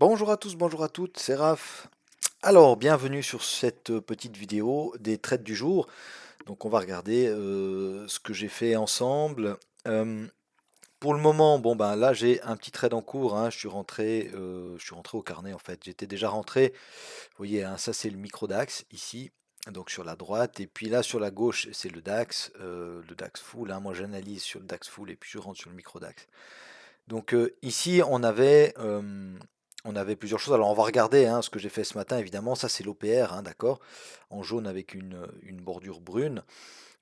Bonjour à tous, bonjour à toutes, c'est Raph. Alors, bienvenue sur cette petite vidéo des trades du jour. Donc, on va regarder ce que j'ai fait ensemble. Euh, pour le moment, bon ben là j'ai un petit trade en cours, hein. Je suis rentré au carnet en fait. J'étais déjà rentré. Vous voyez, hein, ça c'est le micro DAX ici, donc sur la droite, et puis là sur la gauche c'est le DAX full, hein. Moi j'analyse sur le DAX full et puis je rentre sur le micro DAX. Donc ici, on avait plusieurs choses. Alors on va regarder, hein, ce que j'ai fait ce matin, évidemment. Ça, c'est l'OPR, hein, d'accord, en jaune avec une bordure brune.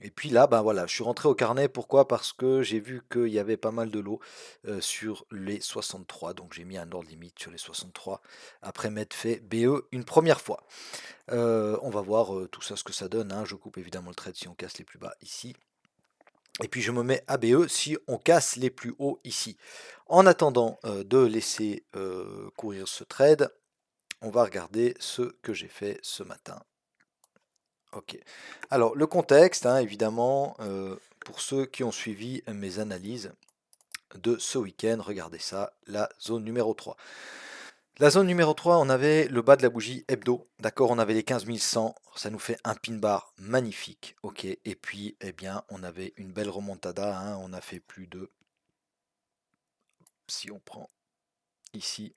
Et puis là, ben voilà, je suis rentré au carnet. Pourquoi? Parce que j'ai vu qu'il y avait pas mal de lots sur les 63. Donc j'ai mis un ordre limite sur les 63 après m'être fait BE une première fois. On va voir tout ça, ce que ça donne, hein. Je coupe évidemment le trade si on casse les plus bas ici. Et puis je me mets ABE si on casse les plus hauts ici. En attendant de laisser courir ce trade, on va regarder ce que j'ai fait ce matin. Ok. Alors le contexte, hein, évidemment, pour ceux qui ont suivi mes analyses de ce week-end, regardez ça, la zone numéro 3. La zone numéro 3, on avait le bas de la bougie hebdo, d'accord, on avait les 15 100, ça nous fait un pin bar magnifique, ok, et puis, eh bien, on avait une belle remontada, hein, on a fait plus de, si on prend ici,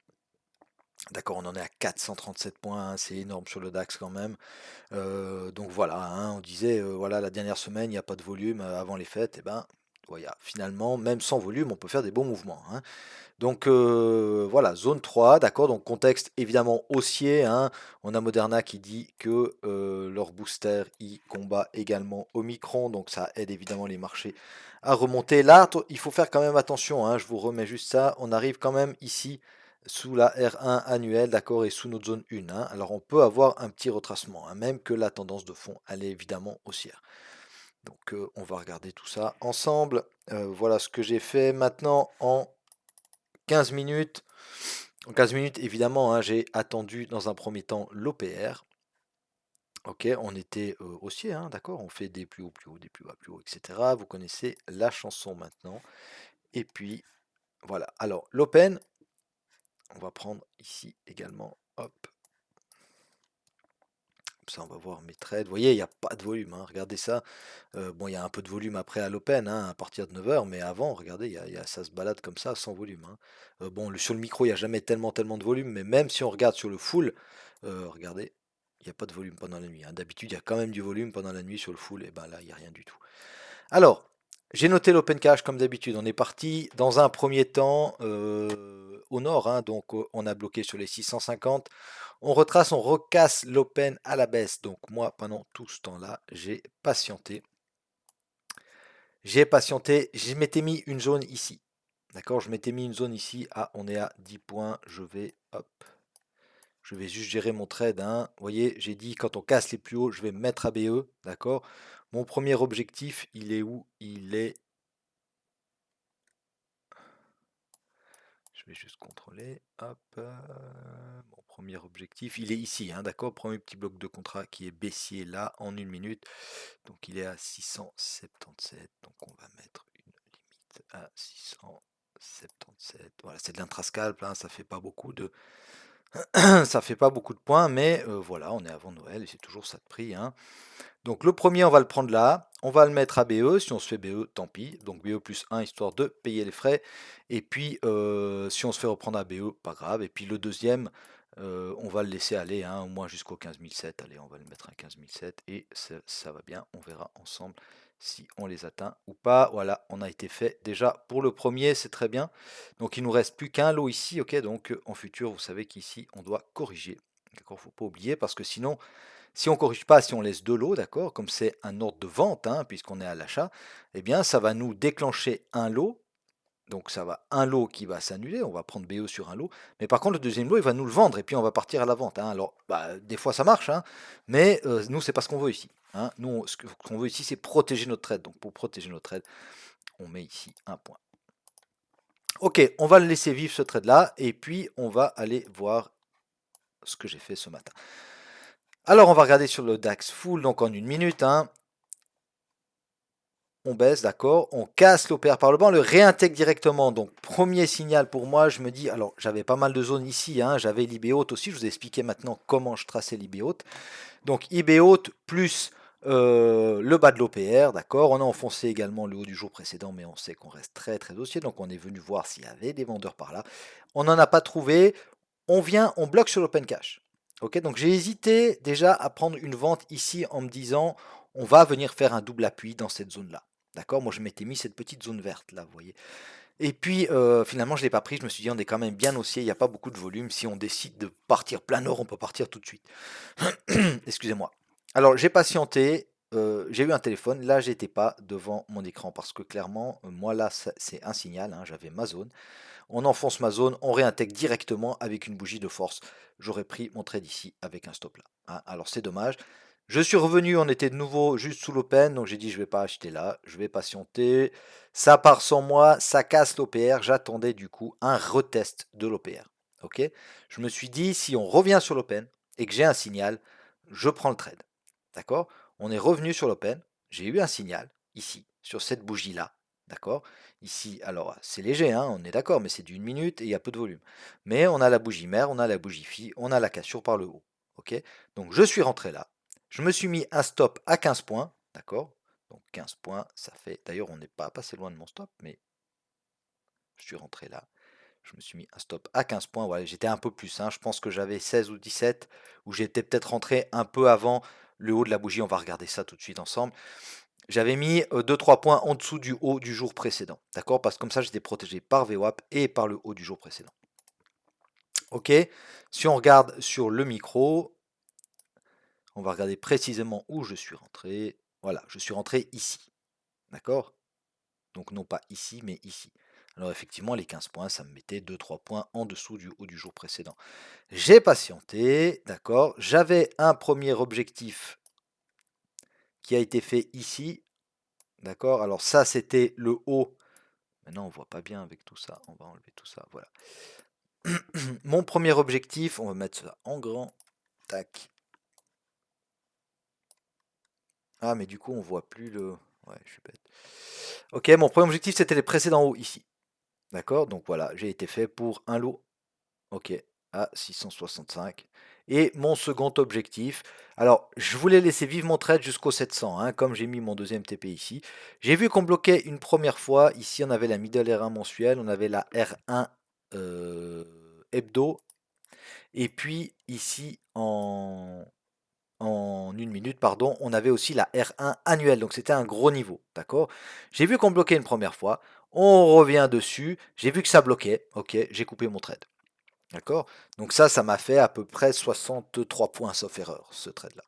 d'accord, on en est à 437 points, hein, c'est énorme sur le DAX quand même. Donc voilà, hein, on disait, voilà, la dernière semaine, il n'y a pas de volume avant les fêtes, et ben, voilà, finalement, même sans volume, on peut faire des beaux mouvements, hein. Donc voilà, zone 3, d'accord, donc contexte évidemment haussier, hein. On a Moderna qui dit que leur booster y combat également Omicron, donc ça aide évidemment les marchés à remonter. Là, il faut faire quand même attention, hein, je vous remets juste ça, on arrive quand même ici sous la R1 annuelle, d'accord, et sous notre zone 1, hein. Alors on peut avoir un petit retracement, hein, même que la tendance de fond, elle est évidemment haussière. Donc on va regarder tout ça ensemble. Voilà ce que j'ai fait maintenant en 15 minutes. En 15 minutes, évidemment, hein, j'ai attendu dans un premier temps l'OPR. Ok, on était haussier, hein, d'accord, on fait des plus hauts, des plus bas, plus hauts, etc. Vous connaissez la chanson maintenant. Et puis, voilà. Alors, l'open, on va prendre ici également. Hop, ça, on va voir mes trades. Vous voyez, il n'y a pas de volume, hein, regardez ça. Bon, il y a un peu de volume après à l'open, hein, à partir de 9 heures, mais avant, regardez, ça se balade comme ça, sans volume, hein. Bon, sur le micro, il n'y a jamais tellement de volume, mais même si on regarde sur le full, regardez, il n'y a pas de volume pendant la nuit, hein. D'habitude, il y a quand même du volume pendant la nuit sur le full, et ben là, il n'y a rien du tout. Alors, j'ai noté l'open cash comme d'habitude. On est parti dans un premier temps au nord, hein, donc on a bloqué sur les 650. On retrace, on recasse l'open à la baisse. Donc moi, pendant tout ce temps-là, j'ai patienté. Je m'étais mis une zone ici. D'accord, je m'étais mis une zone ici. Ah, on est à 10 points. Je vais juste gérer mon trade, hein. Vous voyez, j'ai dit quand on casse les plus hauts, je vais me mettre à BE. D'accord. Mon premier objectif, il est où? Il est. Je vais juste contrôler. Hop. Mon premier objectif, il est ici, hein, d'accord. Premier petit bloc de contrat qui est baissier là en une minute. Donc il est à 677. Donc on va mettre une limite à 677. Voilà, c'est de l'intrascalp, hein, ça fait pas beaucoup de ça fait pas beaucoup de points, mais voilà, on est avant Noël et c'est toujours ça de prix, hein. Donc le premier, on va le prendre là, on va le mettre à BE, si on se fait BE, tant pis, donc BE plus 1, histoire de payer les frais, et puis si on se fait reprendre à BE, pas grave, et puis le deuxième, on va le laisser aller, hein, au moins jusqu'au 15 007, allez, on va le mettre à 15 007, et ça va bien, on verra ensemble si on les atteint ou pas. Voilà, on a été fait déjà pour le premier, c'est très bien. Donc il nous reste plus qu'un lot ici, ok, donc en futur, vous savez qu'ici, on doit corriger, d'accord, faut pas oublier, parce que sinon, si on ne corrige pas, si on laisse de l'eau, d'accord, comme c'est un ordre de vente, hein, puisqu'on est à l'achat, eh bien ça va nous déclencher un lot. Donc ça va un lot qui va s'annuler, on va prendre BE sur un lot, mais par contre le deuxième lot il va nous le vendre et puis on va partir à la vente, hein. Alors bah, des fois ça marche, hein, mais nous c'est pas ce qu'on veut ici, hein. Nous ce qu'on veut ici c'est protéger notre trade. Donc pour protéger notre trade, on met ici un point. Ok, on va le laisser vivre ce trade là et puis on va aller voir ce que j'ai fait ce matin. Alors on va regarder sur le DAX full, donc en une minute, hein. on baisse, d'accord, on casse l'OPR par le bas, on le réintègre directement. Donc premier signal pour moi, je me dis, alors j'avais pas mal de zones ici, hein, j'avais l'IB haute aussi, je vous ai expliqué maintenant comment je traçais l'IB haute. Donc IB haute plus le bas de l'OPR, d'accord. On a enfoncé également le haut du jour précédent, mais on sait qu'on reste très très haussier, donc on est venu voir s'il y avait des vendeurs par là. On n'en a pas trouvé, on vient, on bloque sur l'open cash. Ok, donc j'ai hésité déjà à prendre une vente ici en me disant on va venir faire un double appui dans cette zone-là. D'accord, moi je m'étais mis cette petite zone verte là, vous voyez. Et puis finalement je ne l'ai pas pris, je me suis dit on est quand même bien haussier, il n'y a pas beaucoup de volume. Si on décide de partir plein nord, on peut partir tout de suite. Excusez-moi. Alors j'ai patienté, j'ai eu un téléphone, là j'étais pas devant mon écran parce que clairement, moi là c'est un signal, hein, j'avais ma zone. On enfonce ma zone, on réintègre directement avec une bougie de force. J'aurais pris mon trade ici avec un stop là, hein. Alors c'est dommage. Je suis revenu, on était de nouveau juste sous l'open, donc j'ai dit je vais pas acheter là, je vais patienter. Ça part sans moi, ça casse l'OPR. J'attendais du coup un retest de l'OPR. Ok. Je me suis dit si on revient sur l'open et que j'ai un signal, je prends le trade. D'accord. On est revenu sur l'open, j'ai eu un signal ici sur cette bougie là. D'accord. Ici, alors c'est léger, hein, on est d'accord, mais c'est d'une minute et il y a peu de volume. Mais on a la bougie mère, on a la bougie fille, on a la cassure par le haut. Ok. Donc je suis rentré là. Je me suis mis un stop à 15 points, d'accord. Donc 15 points, ça fait. D'ailleurs, on n'est pas passé loin de mon stop, mais je suis rentré là. Je me suis mis un stop à 15 points. Voilà, j'étais un peu plus, hein. Je pense que j'avais 16 ou 17, où j'étais peut-être rentré un peu avant le haut de la bougie. On va regarder ça tout de suite ensemble. J'avais mis 2-3 points en dessous du haut du jour précédent. D'accord. Parce que comme ça, j'étais protégé par VWAP et par le haut du jour précédent. Ok. Si on regarde sur le micro, on va regarder précisément où je suis rentré. Voilà, je suis rentré ici. D'accord. Donc non pas ici, mais ici. Alors effectivement, les 15 points, ça me mettait 2-3 points en dessous du haut du jour précédent. J'ai patienté, d'accord. J'avais un premier objectif qui a été fait ici, d'accord. Alors ça, c'était le haut. Maintenant, on voit pas bien avec tout ça. On va enlever tout ça, voilà. Mon premier objectif, on va mettre ça en grand. Tac. Ah, mais du coup, on voit plus le... Ouais, je suis bête. Ok, mon premier objectif, c'était les précédents hauts ici. D'accord. Donc voilà, j'ai été fait pour un lot. Ok, à 665. Et mon second objectif, alors je voulais laisser vivre mon trade jusqu'au 700, hein, comme j'ai mis mon deuxième TP ici. J'ai vu qu'on bloquait une première fois, ici on avait la middle R1 mensuelle, on avait la R1 hebdo, et puis ici en une minute, pardon, on avait aussi la R1 annuelle, donc c'était un gros niveau, d'accord. J'ai vu qu'on bloquait une première fois, on revient dessus, j'ai vu que ça bloquait, ok, j'ai coupé mon trade. D'accord. Donc ça m'a fait à peu près 63 points, sauf erreur, ce trade-là.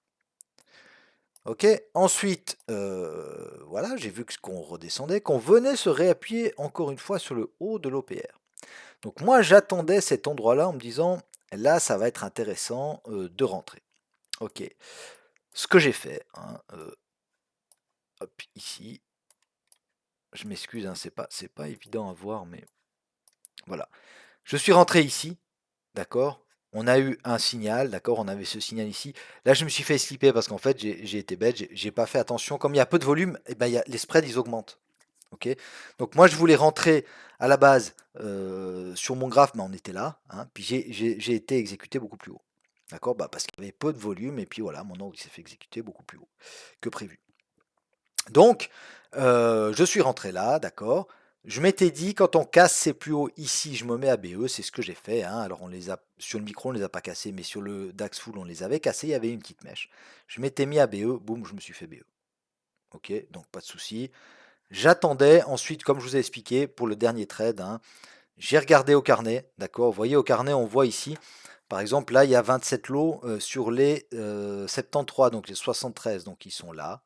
Ok. Ensuite, voilà, j'ai vu qu'on redescendait, qu'on venait se réappuyer encore une fois sur le haut de l'OPR. Donc moi, j'attendais cet endroit-là en me disant, là, ça va être intéressant de rentrer. Ok. Ce que j'ai fait, hein, hop, ici, je m'excuse, hein, c'est pas évident à voir, mais voilà. Je suis rentré ici, d'accord. On a eu un signal, d'accord. On avait ce signal ici. Là, je me suis fait slipper parce qu'en fait, j'ai été bête. J'ai pas fait attention. Comme il y a peu de volume, et ben, les spreads, ils augmentent. Ok. Donc moi, je voulais rentrer à la base sur mon graphe, mais on était là, hein. Puis j'ai été exécuté beaucoup plus haut. D'accord. Bah, parce qu'il y avait peu de volume. Et puis voilà, mon ordre s'est fait exécuter beaucoup plus haut que prévu. Donc, je suis rentré là, d'accord. Je m'étais dit, quand on casse ces plus hauts ici, je me mets à BE, c'est ce que j'ai fait, hein. Alors, on les a, sur le micro, on ne les a pas cassés, mais sur le DAX Full, on les avait cassés, il y avait une petite mèche. Je m'étais mis à BE, boum, je me suis fait BE. Ok, donc pas de souci. J'attendais ensuite, comme je vous ai expliqué, pour le dernier trade, hein, j'ai regardé au carnet, d'accord. Vous voyez, au carnet, on voit ici, par exemple, là, il y a 27 lots sur les 73, donc les 73, donc ils sont là.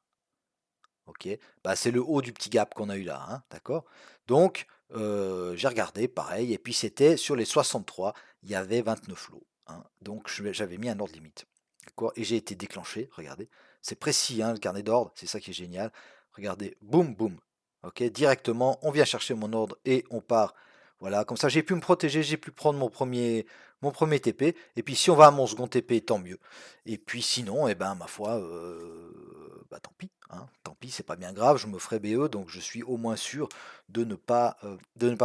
Ok, bah, c'est le haut du petit gap qu'on a eu là, hein, d'accord. Donc, j'ai regardé, pareil, et puis c'était sur les 63, il y avait 29 lots, hein, donc j'avais mis un ordre limite, d'accord, et j'ai été déclenché, regardez, c'est précis, hein, le carnet d'ordre, c'est ça qui est génial, regardez, boum, boum, ok, directement, on vient chercher mon ordre et on part, voilà, comme ça j'ai pu me protéger, j'ai pu prendre mon premier TP, et puis si on va à mon second TP, tant mieux, et puis sinon, eh ben, ma foi, bah tant pis, hein, tant pis, c'est pas bien grave, je me ferai BE, donc je suis au moins sûr de ne pas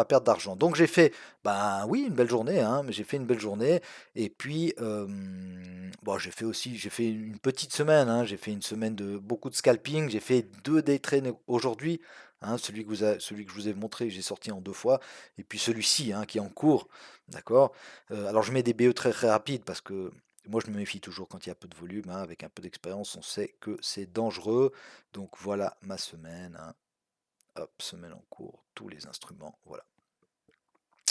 perdre d'argent. Donc j'ai fait, ben oui, une belle journée, hein, mais j'ai fait une belle journée. Et puis, bon, j'ai fait une petite semaine, hein, j'ai fait une semaine de beaucoup de scalping, j'ai fait 2 day trades aujourd'hui, hein, celui que je vous ai montré, j'ai sorti en 2 fois, et puis celui-ci, hein, qui est en cours, d'accord. Alors je mets des BE très très rapides parce que moi je me méfie toujours quand il y a peu de volume, hein, avec un peu d'expérience, on sait que c'est dangereux. Donc voilà ma semaine, hein. Hop, semaine en cours, tous les instruments, voilà.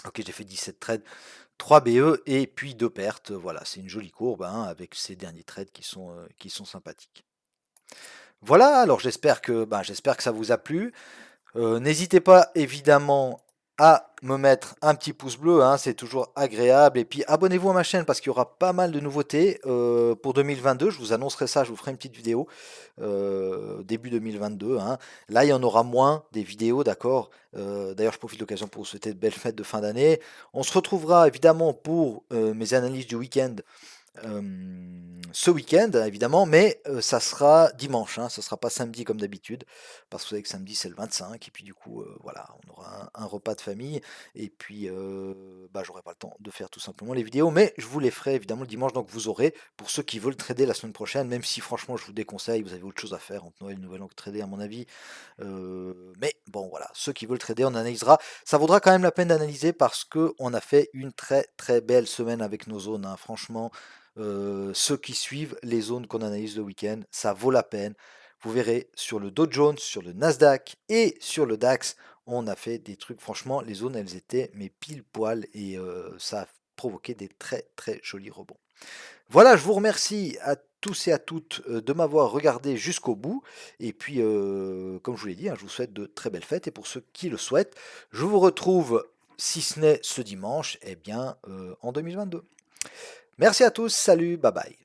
Ok, j'ai fait 17 trades, 3 BE et puis 2 pertes. Voilà, c'est une jolie courbe, hein, avec ces derniers trades qui sont sympathiques. Voilà, alors j'espère que ça vous a plu. N'hésitez pas évidemment à me mettre un petit pouce bleu, hein, c'est toujours agréable. Et puis abonnez-vous à ma chaîne parce qu'il y aura pas mal de nouveautés pour 2022. Je vous annoncerai ça, je vous ferai une petite vidéo début 2022, hein. Là, il y en aura moins des vidéos, d'accord. D'ailleurs, je profite de l'occasion pour vous souhaiter de belles fêtes de fin d'année. On se retrouvera évidemment pour mes analyses du week-end ce week-end, évidemment, mais ça sera dimanche, hein, ça sera pas samedi comme d'habitude, parce que vous savez que samedi c'est le 25, et puis du coup, voilà, on aura un repas de famille, et puis bah, j'aurai pas le temps de faire tout simplement les vidéos, mais je vous les ferai évidemment le dimanche, donc vous aurez, pour ceux qui veulent trader la semaine prochaine, même si franchement je vous déconseille, vous avez autre chose à faire entre Noël et Nouvel An que trader à mon avis, mais bon voilà, ceux qui veulent trader, on analysera. Ça vaudra quand même la peine d'analyser parce que on a fait une très très belle semaine avec nos zones, hein. Franchement, ceux qui suivent les zones qu'on analyse le week-end, ça vaut la peine. Vous verrez sur le Dow Jones, sur le Nasdaq et sur le DAX, on a fait des trucs. Franchement, les zones, elles étaient mais pile poil et ça a provoqué des très très jolis rebonds. Voilà, je vous remercie à tous et à toutes de m'avoir regardé jusqu'au bout. Et puis, comme je vous l'ai dit, hein, je vous souhaite de très belles fêtes. Et pour ceux qui le souhaitent, je vous retrouve, si ce n'est ce dimanche, eh bien, en 2022. Merci à tous, salut, bye bye.